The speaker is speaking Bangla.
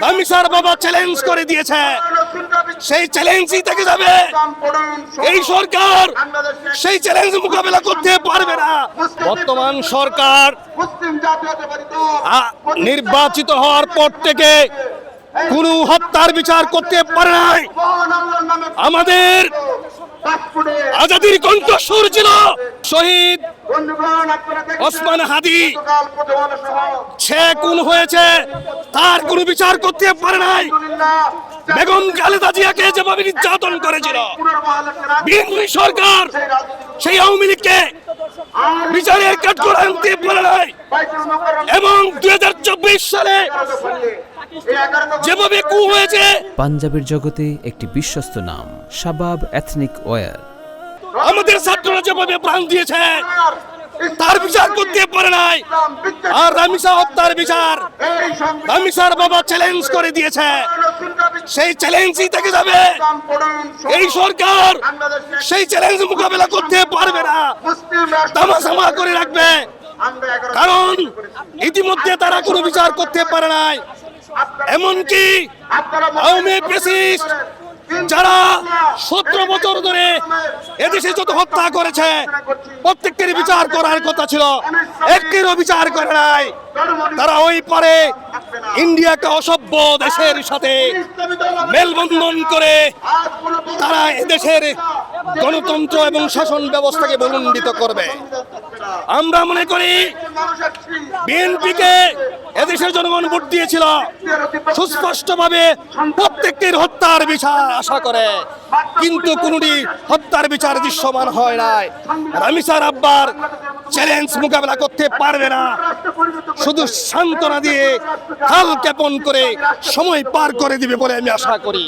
রামিসার বাবা চ্যালেঞ্জ করে দিয়েছে, সেই চ্যালেঞ্জই থেকে যাবে। এই সরকার সেই চ্যালেঞ্জ মোকাবেলা করতে পারবে না। বর্তমান সরকার নির্বাচিত হওয়ার পর থেকে কোনো হত্যার বিচার করতে পারে নাই। আমাদের আজাদির কণ্ঠস্বর ছিল শহীদ ওসমান হাদি, সে খুন হয়েছে, তার কোনো বিচার করতে পারে নাই। বেগম খালেদা জিয়াকে যেভাবে নির্যাতন করেছিল বিএনপি সরকার, সেই আওয়ামী লীগকে বিচারের কাঠগড় আনতে পারে নাই। এবং 2024 সালে যেভাবে কু হয়েছে, পাঞ্জাবের জগতে একটি বিশ্বস্ত নাম শাবাব এথনিক ওয়্যার। আমাদের ছাত্ররা যেভাবে প্রাণ দিয়েছে তার বিচার করতে পারে নাই। আর রামিসা হত্যার বিচার রামিসার বাবা চ্যালেঞ্জ করে দিয়েছে, সেই চ্যালেঞ্জই থেকে যাবে। এই সরকার সেই চ্যালেঞ্জ মোকাবেলা করতে পারবে না, তামাশামা করে রাখবে। কারণ ইতিমধ্যে তারা কোনো বিচার করতে পারে নাই। এমনকি আওয়ামী ফ্যাসিস্ট যারা 17 বছর ধরে এদেশে যত হত্যা করেছে প্রত্যেকের বিচার করার কথা ছিল, একটিরও বিচার করে নাই। তারা ওই পারে ইন্ডিয়াকে অসভ্য দেশের সাথে মেলবন্ধন করে তারা এদেশের গণতন্ত্র এবং শাসন ব্যবস্থাকে ভূলণ্ডিত করবে। আমরা মনে করি বিএনপিকে এদেশের জনগণ ভোট দিয়েছিল সুস্পষ্টভাবে প্রত্যেকের হত্যার বিচার আশা করে, কিন্তু কোনটি হত্যার বিচার দৃশ্যমান হয় নাই। রামিসার আব্বার চ্যালেঞ্জ মোকাবেলা করতে পারবে না, শুধু সান্ত্বনা দিয়ে কাল জ্ঞাপন করে সময় পার করে দিবে বলে আমি আশা করি।